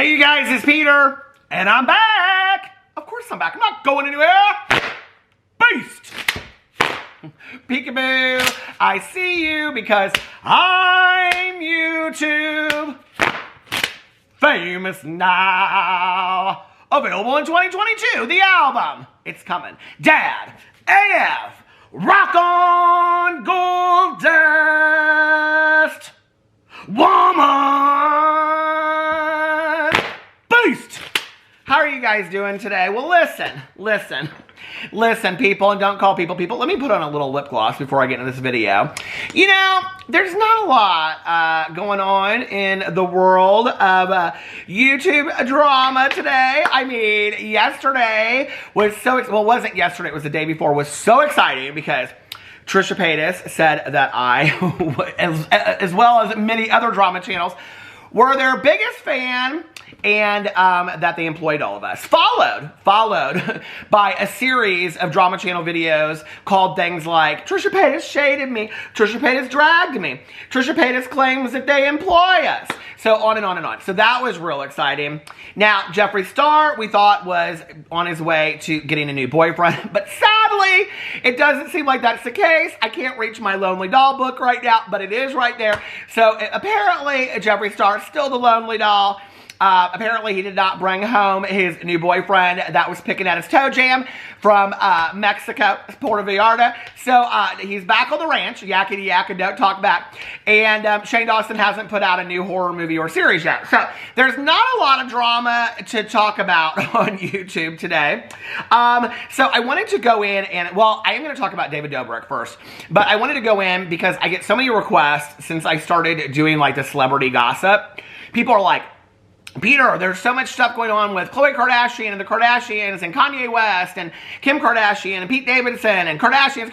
Hey you guys, it's Peter, and I'm back. Of course I'm back. I'm not going anywhere. Beast. Peekaboo, I see you because I'm YouTube famous now. Available in 2022, the album. It's coming. Dad, AF, Rock on Gold Dust, Woman, Beast. How are you guys doing today? Well, listen, people, and don't call people. Let me put on a little lip gloss before I get into this video. You know, there's not a lot going on in the world of YouTube drama today. I mean, yesterday was well, it wasn't yesterday, it was the day before, was so exciting because Trisha Paytas said that I, as well as many other drama channels, were their biggest fan, and that they employed all of us. Followed by a series of drama channel videos called things like, Trisha Paytas shaded me, Trisha Paytas dragged me, Trisha Paytas claims that they employ us. So on and on and on. So that was real exciting. Now, Jeffree Star, we thought was on his way to getting a new boyfriend, but sadly, it doesn't seem like that's the case. I can't reach my Lonely Doll book right now, but it is right there. So apparently, Jeffree Star is still the Lonely Doll. Apparently, he did not bring home his new boyfriend that was picking at his toe jam from Mexico, Puerto Vallarta. So he's back on the ranch, yakety yak and don't talk back. And Shane Dawson hasn't put out a new horror movie or series yet. So there's not a lot of drama to talk about on YouTube today. So I wanted to go in and, well, I am going to talk about David Dobrik first. But I wanted to go in because I get so many requests since I started doing like the celebrity gossip. People are like, Peter, there's so much stuff going on with Khloe Kardashian and the Kardashians and Kanye West and Kim Kardashian and Pete Davidson and Kardashians.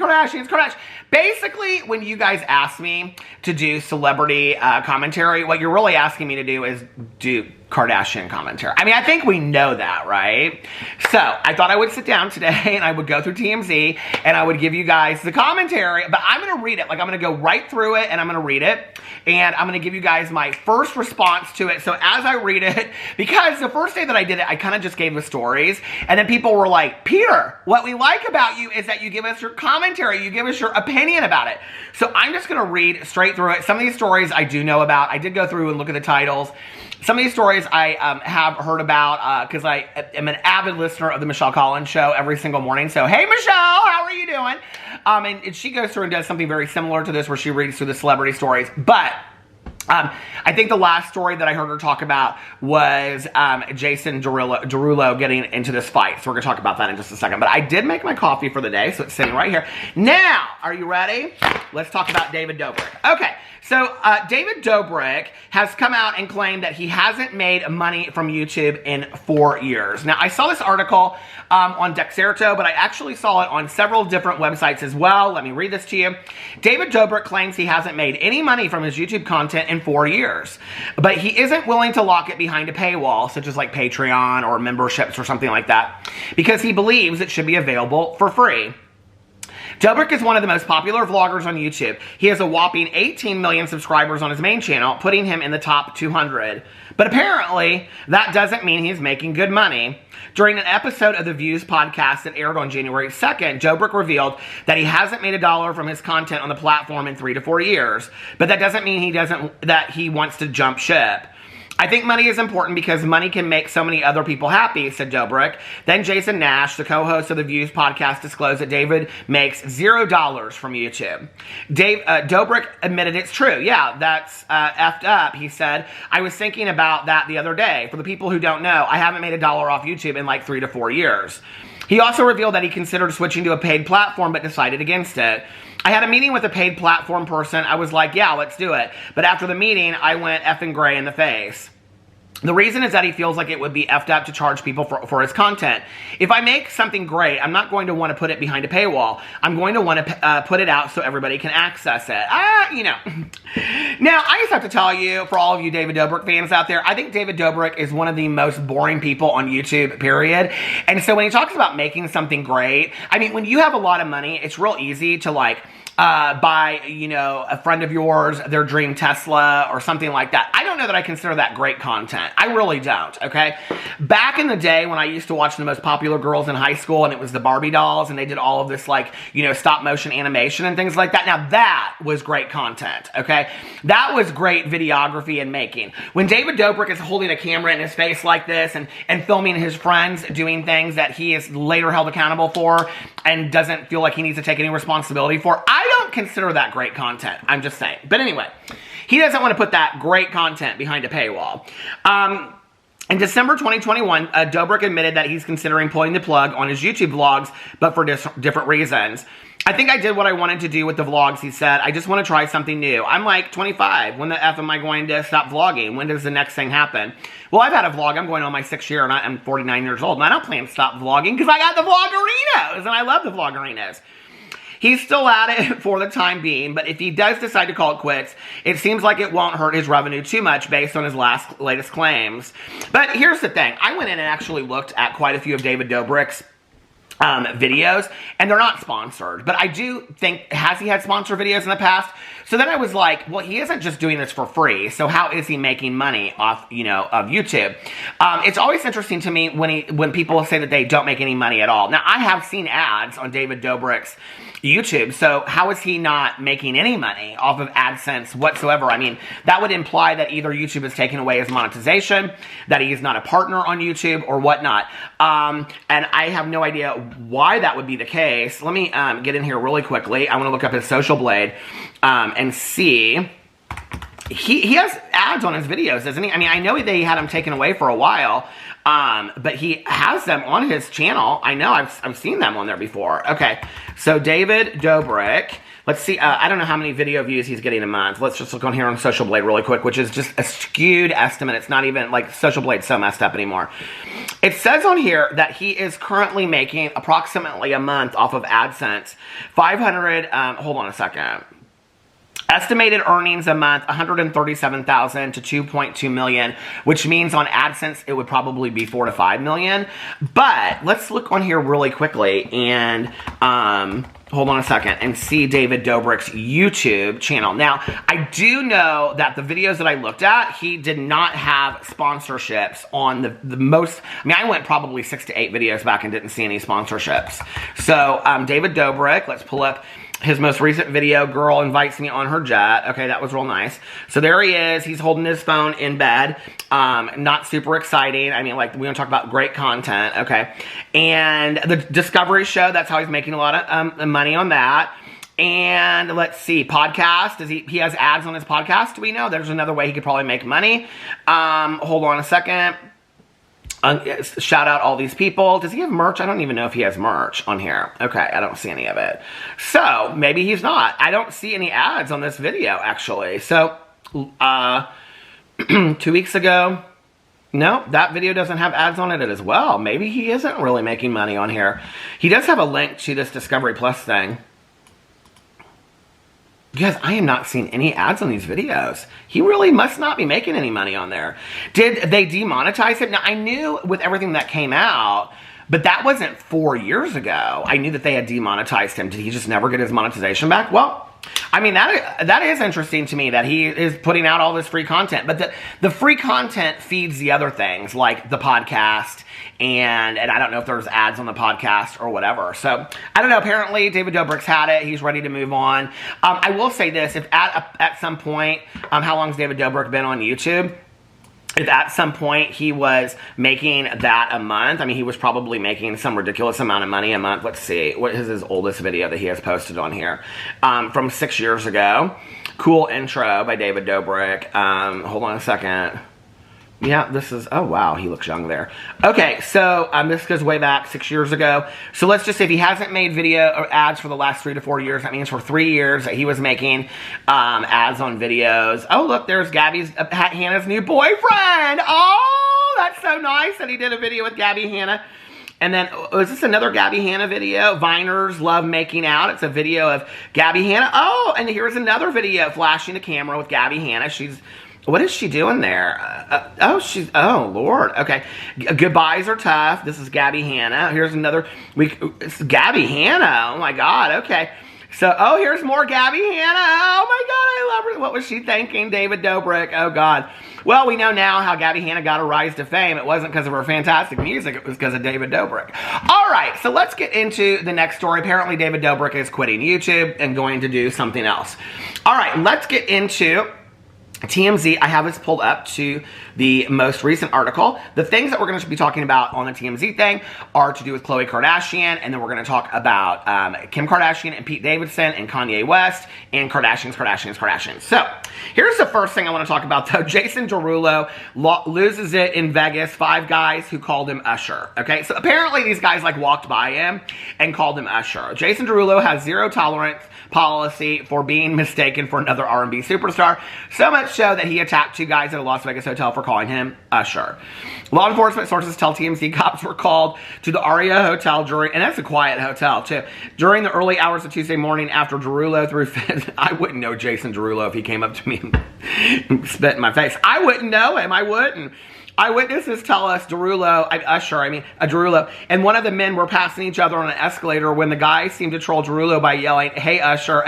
Basically, when you guys ask me to do celebrity commentary, what you're really asking me to do is do Kardashian commentary. I mean, I think we know that, right? So I thought I would sit down today and I would go through TMZ and I would give you guys the commentary, but I'm going to read it. Like, I'm going to go right through it and I'm going to read it. And I'm going to give you guys my first response to it. So as I read it, because the first day that I did it, I kind of just gave the stories. And then people were like, Peter, what we like about you is that you give us your commentary. You give us your opinion about it. So I'm just going to read straight through it. Some of these stories I do know about. I did go through and look at the titles. Some of these stories I have heard about because I am an avid listener of the Michelle Collins show every single morning. So, hey, Michelle, how are you doing? And she goes through and does something very similar to this where she reads through the celebrity stories. But I think the last story that I heard her talk about was Jason Derulo getting into this fight. So we're going to talk about that in just a second. But I did make my coffee for the day, so it's sitting right here. Now, are you ready? Let's talk about David Dobrik. Okay, so David Dobrik has come out and claimed that he hasn't made money from YouTube in 4 years. Now, I saw this article on Dexerto, but I actually saw it on several different websites as well. Let me read this to you. David Dobrik claims he hasn't made any money from his YouTube content in 4 years, but he isn't willing to lock it behind a paywall, such as like Patreon or memberships or something like that, because he believes it should be available for free. Dobrik is one of the most popular vloggers on YouTube. He has a whopping 18 million subscribers on his main channel, putting him in the top 200. But apparently, that doesn't mean he's making good money. During an episode of the Views podcast that aired on January 2nd, Dobrik revealed that he hasn't made $1 from his content on the platform in 3 to 4 years. But that doesn't mean that he wants to jump ship. I think money is important because money can make so many other people happy, said Dobrik. Then Jason Nash, the co-host of the Views podcast, disclosed that David makes $0 from YouTube. Dobrik admitted it's true. Yeah, that's effed up, he said. I was thinking about that the other day. For the people who don't know, I haven't made $1 off YouTube in like 3 to 4 years. He also revealed that he considered switching to a paid platform but decided against it. I had a meeting with a paid platform person. I was like, yeah, let's do it. But after the meeting, I went effing gray in the face. The reason is that he feels like it would be effed up to charge people for his content. If I make something great, I'm not going to want to put it behind a paywall. I'm going to want to put it out so everybody can access it. You know. Now, I just have to tell you, for all of you David Dobrik fans out there, I think David Dobrik is one of the most boring people on YouTube, period. And so when he talks about making something great, I mean, when you have a lot of money, it's real easy to like buy, you know, a friend of yours their dream Tesla or something like that. I don't know that I consider that great content. I really don't, okay? Back in the day when I used to watch the most popular girls in high school and it was the Barbie dolls and they did all of this, like, you know, stop motion animation and things like that. Now that was great content, okay? That was great videography and making. When David Dobrik is holding a camera in his face like this and filming his friends doing things that he is later held accountable for and doesn't feel like he needs to take any responsibility for, I don't consider that great content. I'm just saying. But anyway, he doesn't want to put that great content behind a paywall. In December 2021, Dobrik admitted that he's considering pulling the plug on his YouTube vlogs, but for different reasons. I think I did what I wanted to do with the vlogs, he said. I just want to try something new. I'm like 25. When the F am I going to stop vlogging? When does the next thing happen? Well, I've had a vlog. I'm going on my 6th year and I'm 49 years old. And I don't plan to stop vlogging because I got the vlogerinos and I love the vlogerinos. He's still at it for the time being, but if he does decide to call it quits, it seems like it won't hurt his revenue too much based on his latest claims. But here's the thing. I went in and actually looked at quite a few of David Dobrik's videos, and they're not sponsored. But I do think, has he had sponsored videos in the past? So then I was like, well, he isn't just doing this for free, so how is he making money off, you know, of YouTube? It's always interesting to me when people say that they don't make any money at all. Now, I have seen ads on David Dobrik's YouTube, so how is he not making any money off of AdSense whatsoever? I mean, that would imply that either YouTube is taking away his monetization, that he is not a partner on YouTube, or whatnot. And I have no idea why that would be the case. Let me get in here really quickly. I want to look up his Social Blade and see. He has ads on his videos, doesn't he? I mean, I know they had him taken away for a while, but he has them on his channel. I know, I've seen them on there before. Okay, so David Dobrik. Let's see, I don't know how many video views he's getting a month. Let's just look on here on Social Blade really quick, which is just a skewed estimate. It's not even, like, Social Blade's so messed up anymore. It says on here that he is currently making approximately a month off of AdSense. 500, hold on a second. Estimated earnings a month, $137,000 to $2.2 million, which means on AdSense it would probably be $4 to $5 million. But let's look on here really quickly and hold on a second and see David Dobrik's YouTube channel. Now, I do know that the videos that I looked at, he did not have sponsorships on the most. I mean, I went probably 6 to 8 videos back and didn't see any sponsorships. So David Dobrik, let's pull up his most recent video, girl invites me on her jet. Okay, that was real nice. So there he is. He's holding his phone in bed. Not super exciting. I mean, like, we don't talk about great content. Okay. And the Discovery Show, that's how he's making a lot of money on that. And let's see, podcast. He has ads on his podcast? Do we know? There's another way he could probably make money. Hold on a second. Shout out all these people. Does he have merch? I don't even know if he has merch on here. Okay, I don't see any of it. So, maybe he's not. I don't see any ads on this video, actually. So, 2 weeks ago, no, that video doesn't have ads on it as well. Maybe he isn't really making money on here. He does have a link to this Discovery Plus thing. Guys, I am not seeing any ads on these videos. He really must not be making any money on there. Did they demonetize him? Now, I knew with everything that came out, but that wasn't 4 years ago. I knew that they had demonetized him. Did he just never get his monetization back? Well, I mean, that is interesting to me that he is putting out all this free content. But the free content feeds the other things, like the podcast, and I don't know if there's ads on the podcast or whatever. So, I don't know. Apparently, David Dobrik's had it. He's ready to move on. I will say this. If at some point, how long has David Dobrik been on YouTube? If at some point he was making that a month, I mean, he was probably making some ridiculous amount of money a month. Let's see. What is his oldest video that he has posted on here? From 6 years ago. Cool intro by David Dobrik. Hold on a second. Yeah, this is, oh wow, he looks young there. Okay, so this goes way back 6 years ago. So let's just say if he hasn't made video or ads for the last 3 to 4 years, that means for 3 years that he was making ads on videos. Oh, look, there's Hannah's new boyfriend. Oh, that's so nice that he did a video with Gabby Hanna. And then, is this another Gabby Hanna video? Viners love making out. It's a video of Gabby Hanna. Oh, and here's another video flashing the camera with Gabby Hanna. What is she doing there? Oh, Lord. Okay. Goodbyes are tough. This is Gabby Hanna. Here's another. It's Gabby Hanna. Oh, my God. Okay. So, oh, here's more Gabby Hanna. Oh my God, I love her. What was she thinking? David Dobrik. Oh God. Well, we know now how Gabby Hanna got a rise to fame. It wasn't because of her fantastic music. It was because of David Dobrik. All right, so let's get into the next story. Apparently, David Dobrik is quitting YouTube and going to do something else. All right, let's get into TMZ. I have this pulled up to the most recent article. The things that we're going to be talking about on the TMZ thing are to do with Khloe Kardashian, and then we're going to talk about Kim Kardashian and Pete Davidson and Kanye West and Kardashians. So here's the first thing I want to talk about, though. Jason Derulo loses it in Vegas. 5 guys who called him Usher. Okay, so apparently these guys like walked by him and called him Usher. Jason Derulo has zero tolerance policy for being mistaken for another R&B superstar, so much so that he attacked 2 guys at a Las Vegas hotel for calling him Usher. Law enforcement sources tell TMZ cops were called to the Aria Hotel during, and that's a quiet hotel too, during the early hours of Tuesday morning after Derulo threw fit. I wouldn't know Jason Derulo if he came up to me and spit in my face. I wouldn't know him. I wouldn't. Eyewitnesses tell us Derulo, and one of the men were passing each other on an escalator when the guy seemed to troll Derulo by yelling, "Hey, Usher,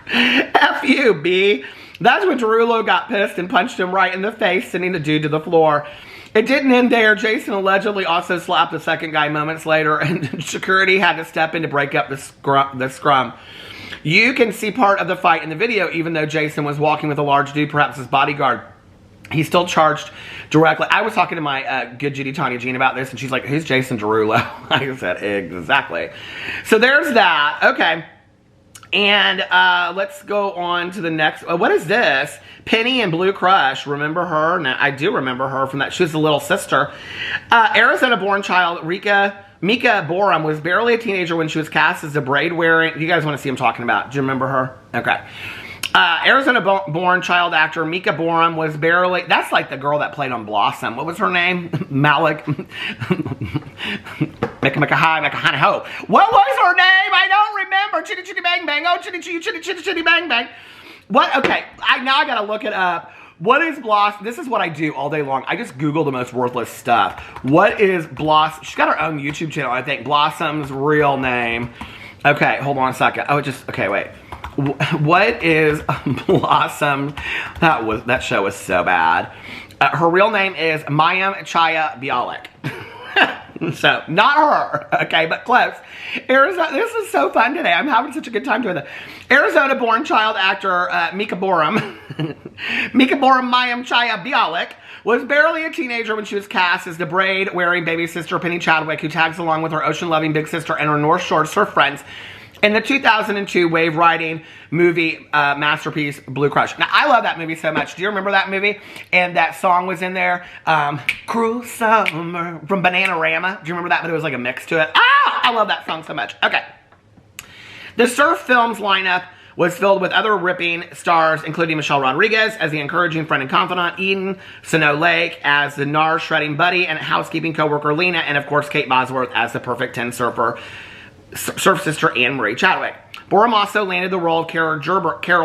F you, B." That's when Derulo got pissed and punched him right in the face, sending the dude to the floor. It didn't end there. Jason allegedly also slapped the second guy moments later, and security had to step in to break up the scrum. You can see part of the fight in the video, even though Jason was walking with a large dude, perhaps his bodyguard. He's still charged directly. I was talking to my good Judy Tanya Jean about this, and she's like, who's Jason Derulo? I said, exactly. So there's that. Okay. And let's go on to the next. What is this? Penny and Blue Crush. Remember her? Now, I do remember her from that. She was the little sister. Arizona-born child Mika Borum was barely a teenager when she was cast as a braid-wearing. You guys want to see what I'm talking about? Do you remember her? Okay. Arizona-born child actor Mika Borum was barely... That's like the girl that played on Blossom. What was her name? Malik... Ho. What was her name? I don't remember. Chitty Chitty Bang Bang. Oh, Chitty Chitty Chitty Chitty Chitty Bang Bang. What? Okay. Now I gotta look it up. What is Blossom? This is what I do all day long. I just Google the most worthless stuff. What is Blossom? She's got her own YouTube channel, I think. Blossom's real name. Okay, hold on a second. Oh, okay, wait. What is Blossom? That show was so bad. Her real name is Mayim Chaya Bialik. So, not her, okay, but close. Arizona, this is so fun today. I'm having such a good time doing this. Arizona-born child actor Mika Borum Mayim Chaya Bialik was barely a teenager when she was cast as the braid-wearing baby sister Penny Chadwick, who tags along with her ocean-loving big sister and her North Shore surf friends in the 2002 wave-riding movie masterpiece, Blue Crush. Now, I love that movie so much. Do you remember that movie? And that song was in there, Cruel Summer from Bananarama. Do you remember that? But it was like a mix to it. Ah! I love that song so much. Okay. The Surf Films lineup was filled with other ripping stars, including Michelle Rodriguez as the encouraging friend and confidant, Eden Snow Lake as the gnar-shredding buddy and housekeeping co-worker Lena, and of course Kate Bosworth as the perfect 10 surf sister Anne-Marie Chadwick. Borum also landed the role of Carol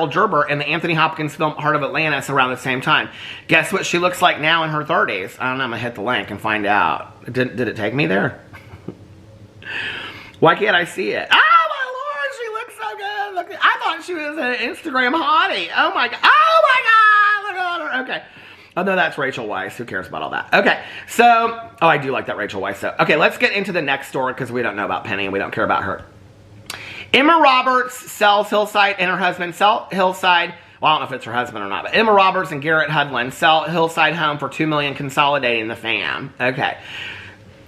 Gerber in the Anthony Hopkins film Heart of Atlantis around the same time. Guess what she looks like now in her 30s? I don't know, I'm going to hit the link and find out. Did it take me there? Why can't I see it? Oh my Lord, she looks so good. Look, I thought she was an Instagram hottie. Oh my God. Oh my God, look at her. Okay. Oh, no, that's Rachel Weisz. Who cares about all that? Okay, so... Oh, I do like that Rachel Weisz, though. Okay, let's get into the next story, because we don't know about Penny, and we don't care about her. Emma Roberts sells Hillside, and her husband sell Hillside... Well, I don't know if it's her husband or not, but Emma Roberts and Garrett Hudlin sell Hillside home for $2 million, consolidating the fam. Okay.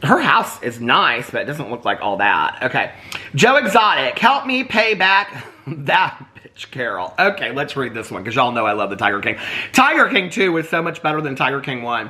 Her house is nice, but it doesn't look like all that. Okay. Joe Exotic, help me pay back that... Carol. Okay, let's read this one because y'all know I love the Tiger King. Tiger King 2 was so much better than Tiger King 1.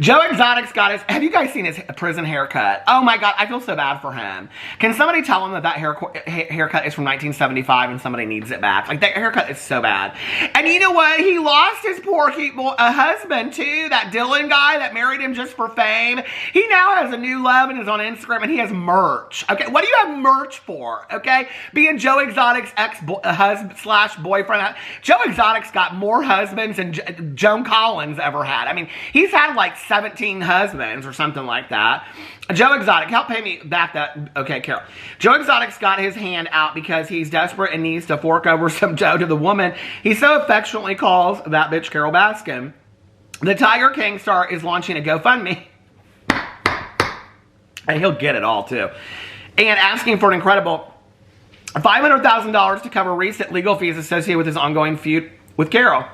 Joe Exotic's got his... Have you guys seen his prison haircut? Oh my God, I feel so bad for him. Can somebody tell him that haircut is from 1975 and somebody needs it back? Like, that haircut is so bad. And you know what? He lost his poor husband too. That Dylan guy that married him just for fame. He now has a new love and is on Instagram and he has merch. Okay, what do you have merch for? Okay? Being Joe Exotic's ex-husband slash boyfriend. Joe Exotic's got more husbands than Joan Collins ever had. I mean, he's had like 17 husbands or something like that. Joe Exotic, help pay me back that. Okay, Carol. Joe Exotic's got his hand out because he's desperate and needs to fork over some dough to the woman he so affectionately calls that bitch Carole Baskin. The Tiger King star is launching a GoFundMe. And he'll get it all too. And asking for an incredible $500,000 to cover recent legal fees associated with his ongoing feud with Carole.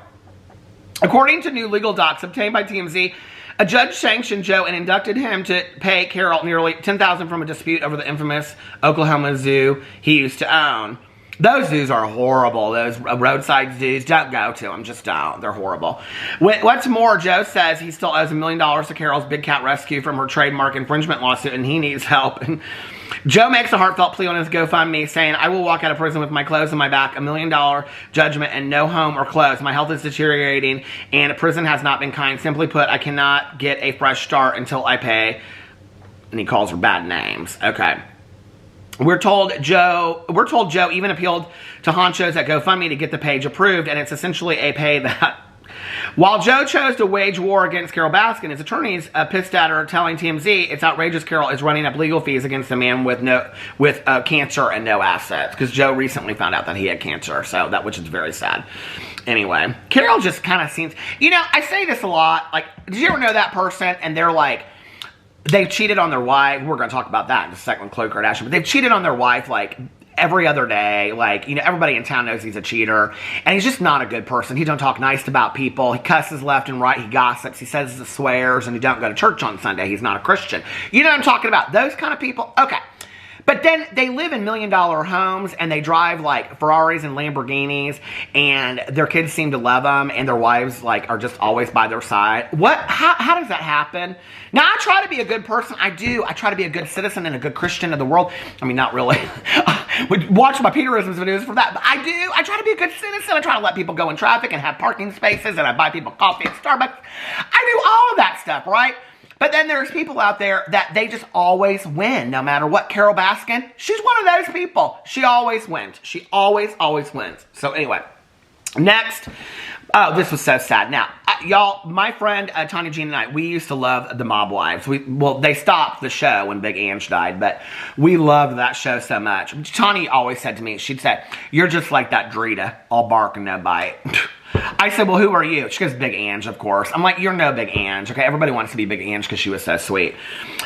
According to new legal docs obtained by TMZ, a judge sanctioned Joe and inducted him to pay Carole nearly $10,000 from a dispute over the infamous Oklahoma zoo he used to own. Those zoos are horrible. Those roadside zoos, don't go to them. Just don't. They're horrible. What's more, Joe says he still owes $1 million to Carole's Big Cat Rescue from her trademark infringement lawsuit, and he needs help. And Joe makes a heartfelt plea on his GoFundMe, saying, I will walk out of prison with my clothes on my back, $1 million judgment, and no home or clothes. My health is deteriorating, and prison has not been kind. Simply put, I cannot get a fresh start until I pay. And he calls her bad names. Okay. We're told Joe even appealed to honchos at GoFundMe to get the page approved, and it's essentially a pay that. While Joe chose to wage war against Carole Baskin, his attorneys pissed at her, telling TMZ it's outrageous Carole is running up legal fees against a man with cancer and no assets. Because Joe recently found out that he had cancer, which is very sad. Anyway, Carole just kind of seems, I say this a lot. Like, did you ever know that person and they're like, they've cheated on their wife. We're going to talk about that in a second with Khloe Kardashian. But they've cheated on their wife, like, every other day. Like, everybody in town knows he's a cheater. And he's just not a good person. He don't talk nice about people. He cusses left and right. He gossips. He says he swears. And he don't go to church on Sunday. He's not a Christian. You know what I'm talking about? Those kind of people? Okay. But then they live in $1 million homes and they drive like Ferraris and Lamborghinis and their kids seem to love them and their wives like are just always by their side. How does that happen? Now, I try to be a good person. I do. I try to be a good citizen and a good Christian of the world. I mean, not really. Watch my Peterisms videos for that. But I do. I try to be a good citizen. I try to let people go in traffic and have parking spaces and I buy people coffee at Starbucks. I do all of that stuff, right? But then there's people out there that they just always win, no matter what. Carole Baskin, she's one of those people. She always wins. She always wins. So anyway, next. Oh, this was so sad. Now, y'all, my friend Tanya Jean and I, we used to love The Mob Wives. They stopped the show when Big Ange died, but we loved that show so much. Tanya always said to me, she'd say, you're just like that Drita, all bark and no bite. I said, well, who are you? She goes, Big Ange, of course. I'm like, you're no Big Ange, okay? Everybody wants to be Big Ange because she was so sweet.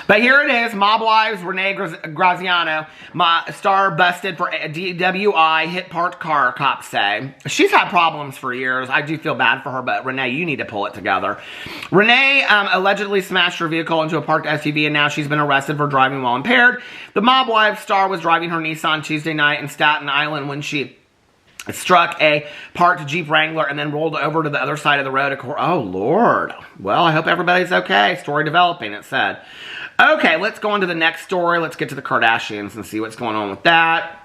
But here it is, Mob Wives, Renee Graziano, my star busted for DWI, hit parked car, cops say. She's had problems for years. I do feel bad for her, but Renee, you need to pull it together. Renee allegedly smashed her vehicle into a parked SUV, and now she's been arrested for driving while impaired. The Mob Wives star was driving her Nissan Tuesday night in Staten Island when she struck a parked Jeep Wrangler and then rolled over to the other side of the road. Oh, Lord. Well, I hope everybody's okay. Story developing, it said. Okay, let's go on to the next story. Let's get to the Kardashians and see what's going on with that.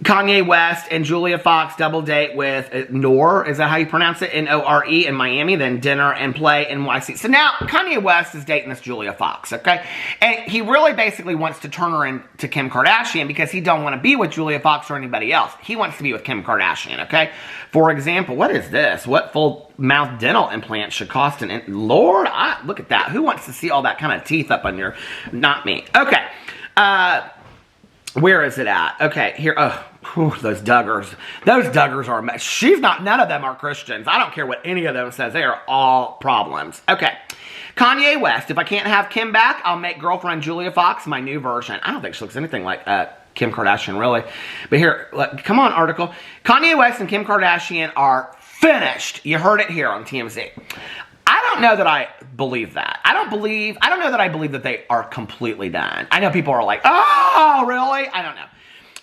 Kanye West and Julia Fox double date with Noor, is that how you pronounce it? N-O-R-E in Miami, then dinner and play in NYC. So now Kanye West is dating this Julia Fox, okay? And he really basically wants to turn her into Kim Kardashian because he don't want to be with Julia Fox or anybody else. He wants to be with Kim Kardashian, okay? For example, what is this? What full mouth dental implant should cost Lord, look at that. Who wants to see all that kind of teeth up on your, not me. Okay, where is it at? Okay, here, those Duggars. Those Duggars are, none of them are Christians. I don't care what any of them says. They are all problems. Okay. Kanye West, if I can't have Kim back, I'll make girlfriend Julia Fox my new version. I don't think she looks anything like Kim Kardashian, really. But here, come on, article. Kanye West and Kim Kardashian are finished. You heard it here on TMZ. I don't know that I believe that. I don't know that I believe that they are completely done. I know people are like, oh, really? I don't know.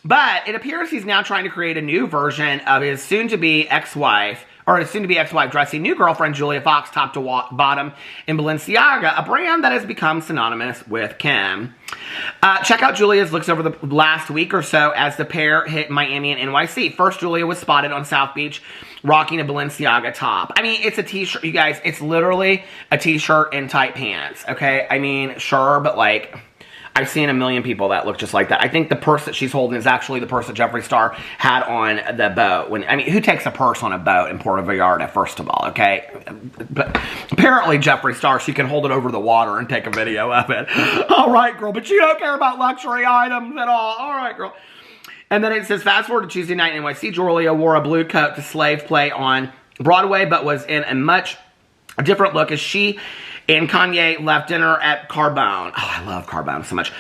But it appears he's now trying to create a new version of his soon-to-be ex-wife, or his soon-to-be ex-wife dressing new girlfriend Julia Fox top to bottom in Balenciaga, a brand that has become synonymous with Kim. Check out Julia's looks over the last week or so as the pair hit Miami and NYC. First, Julia was spotted on South Beach rocking a Balenciaga top. I mean, it's a t-shirt, you guys. It's literally a t-shirt and tight pants, okay? I mean, sure, but like, I've seen a million people that look just like that. I think the purse that she's holding is actually the purse that Jeffree Star had on the boat. I mean, who takes a purse on a boat in Puerto Vallarta, first of all, okay? But apparently Jeffree Star, she can hold it over the water and take a video of it. All right, girl, but you don't care about luxury items at all. All right, girl. And then it says, fast forward to Tuesday night in NYC, Derulo wore a blue coat to Slave play on Broadway, but was in a much different look as she and Kanye left dinner at Carbone. Oh, I love Carbone so much.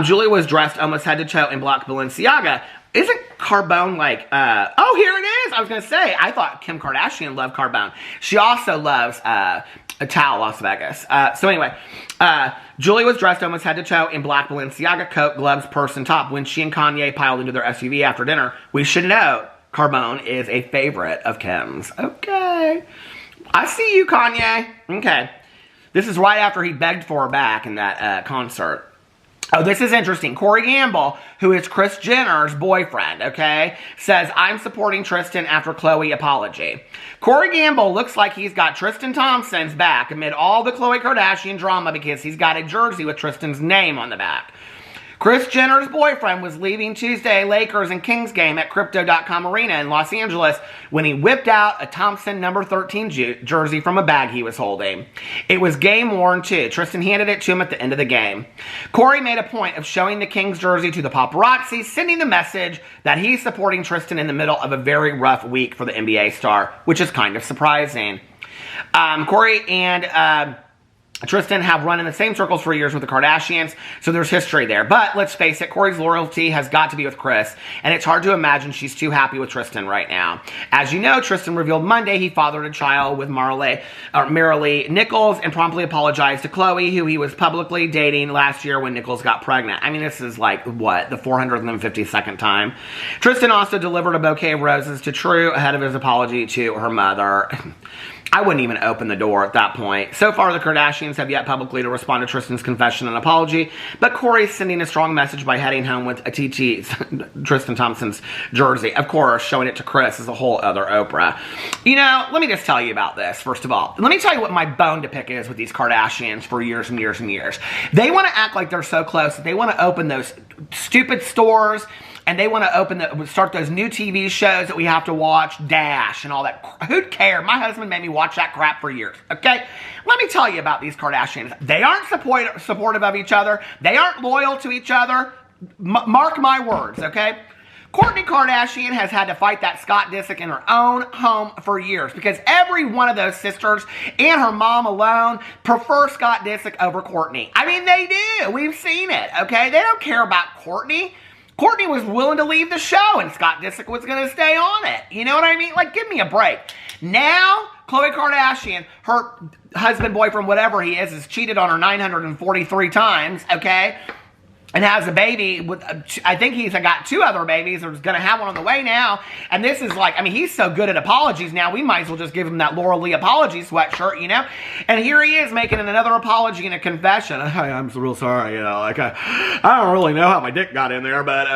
Julia was dressed almost head to toe in black Balenciaga. Isn't Carbone like, oh, here it is. I was going to say, I thought Kim Kardashian loved Carbone. She also loves Tao, Las Vegas. So anyway, Julia was dressed almost head to toe in black Balenciaga coat, gloves, purse, and top when she and Kanye piled into their SUV after dinner. We should note, Carbone is a favorite of Kim's. Okay. I see you, Kanye. Okay. This is right after he begged for her back in that concert. Oh, this is interesting. Corey Gamble, who is Kris Jenner's boyfriend, okay, says, I'm supporting Tristan after Khloe apology. Corey Gamble looks like he's got Tristan Thompson's back amid all the Khloe Kardashian drama because he's got a jersey with Tristan's name on the back. Kris Jenner's boyfriend was leaving Tuesday Lakers and Kings game at Crypto.com Arena in Los Angeles when he whipped out a Thompson number 13 jersey from a bag he was holding. It was game worn too. Tristan handed it to him at the end of the game. Corey made a point of showing the Kings jersey to the paparazzi, sending the message that he's supporting Tristan in the middle of a very rough week for the NBA star, which is kind of surprising. Corey and Tristan have run in the same circles for years with the Kardashians, so there's history there. But let's face it, Corey's loyalty has got to be with Kris, and it's hard to imagine she's too happy with Tristan right now. As you know, Tristan revealed Monday he fathered a child with Marilee Nichols and promptly apologized to Khloe, who he was publicly dating last year when Nichols got pregnant. I mean, this is like, what, the 452nd time? Tristan also delivered a bouquet of roses to True ahead of his apology to her mother. I wouldn't even open the door at that point. So far, the Kardashians have yet publicly to respond to Tristan's confession and apology, but Corey's sending a strong message by heading home with a TT's, Tristan Thompson's jersey. Of course, showing it to Kris is a whole other Oprah. You know, let me just tell you about this, first of all. Let me tell you what my bone to pick is with these Kardashians for years and years and years. They want to act like they're so close that they want to open those stupid stores, and they want to start those new TV shows that we have to watch, Dash and all that. Who'd care? My husband made me watch that crap for years, okay? Let me tell you about these Kardashians. They aren't supportive of each other. They aren't loyal to each other. Mark my words, okay? Kourtney Kardashian has had to fight that Scott Disick in her own home for years because every one of those sisters and her mom alone prefer Scott Disick over Kourtney. I mean, they do. We've seen it, okay? They don't care about Kourtney. Kourtney was willing to leave the show and Scott Disick was going to stay on it. You know what I mean? Like, give me a break. Now, Khloe Kardashian, her husband, boyfriend, whatever he is cheated on her 943 times, okay? And has a baby with, I think he's got 2 other babies, or is going to have one on the way now. And this is like, I mean, he's so good at apologies now, we might as well just give him that Laura Lee apology sweatshirt, you know? And here he is making another apology and a confession. Hey, I'm real sorry, you know, like, I don't really know how my dick got in there, but,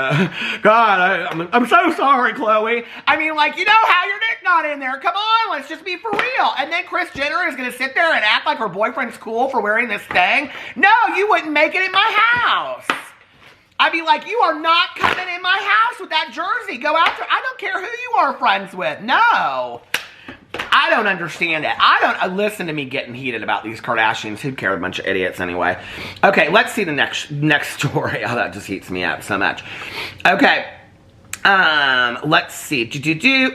God, I'm so sorry, Khloe. I mean, like, you know how your dick got in there. Come on, let's just be for real. And then Kris Jenner is going to sit there and act like her boyfriend's cool for wearing this thing. No, you wouldn't make it in my house. I'd be like, you are not coming in my house with that jersey. Go out there. I don't care who you are friends with. No. I don't understand it. Listen to me getting heated about these Kardashians. Who care? A bunch of idiots anyway. Okay, let's see the next story. Oh, that just heats me up so much. Okay. Let's see.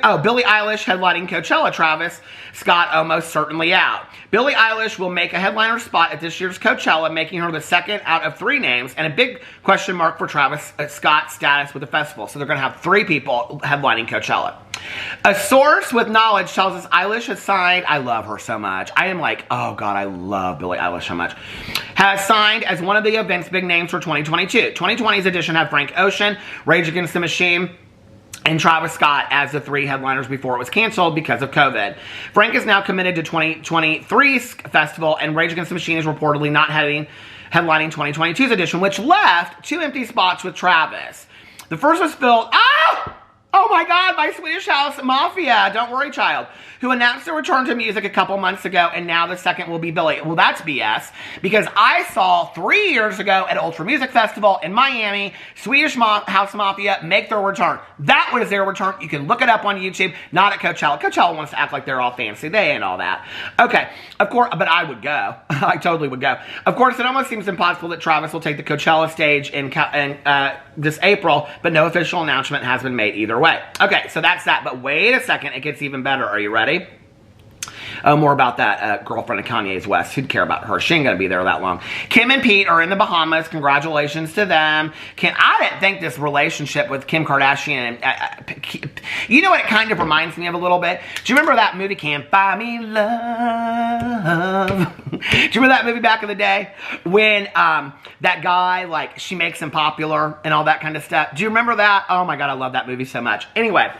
Oh, Billie Eilish headlining Coachella. Travis Scott almost certainly out. Billie Eilish will make a headliner spot at this year's Coachella, making her the second out of 3 names, and a big question mark for Travis Scott's status with the festival. So they're going to have 3 people headlining Coachella. A source with knowledge tells us Eilish has signed, I love her so much. I am like, oh God, I love Billie Eilish so much. Has signed as one of the event's big names for 2022. 2020's edition had Frank Ocean, Rage Against the Machine, and Travis Scott as the 3 headliners before it was canceled because of COVID. Frank is now committed to 2023's festival, and Rage Against the Machine is reportedly not headlining 2022's edition, which left 2 empty spots with Travis. The first was filled, oh Oh my God, my Swedish House Mafia, don't worry child, who announced their return to music a couple months ago, and now the second will be Billy. Well, that's BS, because I saw 3 years ago at Ultra Music Festival in Miami, Swedish House Mafia make their return. That was their return. You can look it up on YouTube, not at Coachella. Coachella wants to act like they're all fancy. They ain't all that. Okay, of course, but I would go. I totally would go. Of course, it almost seems impossible that Travis will take the Coachella stage in this April, but no official announcement has been made either way. Okay, so that's that, but wait a second, it gets even better. Are you ready? More about that girlfriend of Kanye's West. Who'd care about her? She ain't gonna be there that long. Kim and Pete are in the Bahamas. Congratulations to them. I didn't think this relationship with Kim Kardashian and you know what it kind of reminds me of a little bit? Do you remember that movie, Can't Buy Me Love? Do you remember that movie back in the day? When that guy, like, she makes him popular and all that kind of stuff. Do you remember that? Oh my God, I love that movie so much. Anyway,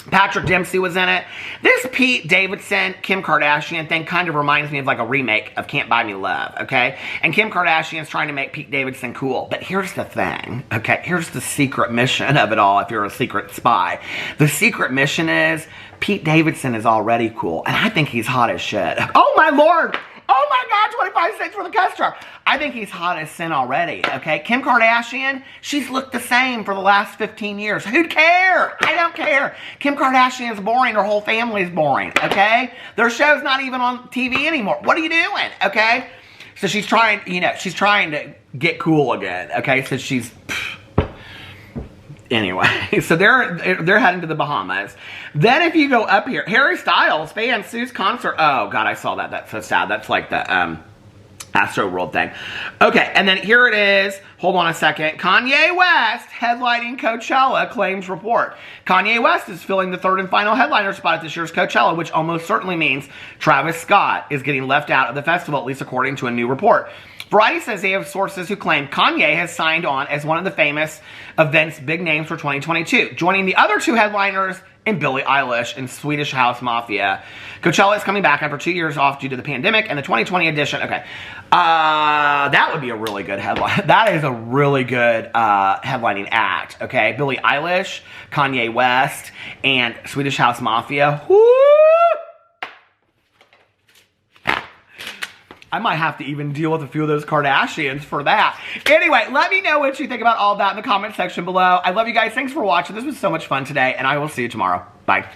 Patrick Dempsey was in it. This Pete Davidson, Kim Kardashian thing kind of reminds me of like a remake of Can't Buy Me Love, okay? And Kim Kardashian's trying to make Pete Davidson cool. But here's the thing, okay? Here's the secret mission of it all if you're a secret spy. The secret mission is Pete Davidson is already cool. And I think he's hot as shit. Oh my Lord! Oh my God, 25 cents for the customer. I think he's hot as sin already, okay? Kim Kardashian, she's looked the same for the last 15 years. Who'd care? I don't care. Kim Kardashian's boring. Her whole family's boring, okay? Their show's not even on TV anymore. What are you doing, okay? So she's trying, you know, she's trying to get cool again, okay? So she's... Anyway, so they're heading to the Bahamas. Then if you go up here, Harry Styles fans sues concert. Oh God, I saw that. That's so sad. That's like the Astro World thing. Okay, and then here it is. Hold on a second. Kanye West headlining Coachella claims report. Kanye West is filling the third and final headliner spot at this year's Coachella, which almost certainly means Travis Scott is getting left out of the festival, at least according to a new report. Variety says they have sources who claim Kanye has signed on as one of the famous event's big names for 2022, joining the other two headliners in Billie Eilish and Swedish House Mafia. Coachella is coming back after 2 years off due to the pandemic, and the 2020 edition, okay, that would be a really good headline. That is a really good headlining act, okay? Billie Eilish, Kanye West, and Swedish House Mafia. Woo! I might have to even deal with a few of those Kardashians for that. Anyway, let me know what you think about all that in the comment section below. I love you guys. Thanks for watching. This was so much fun today, and I will see you tomorrow. Bye.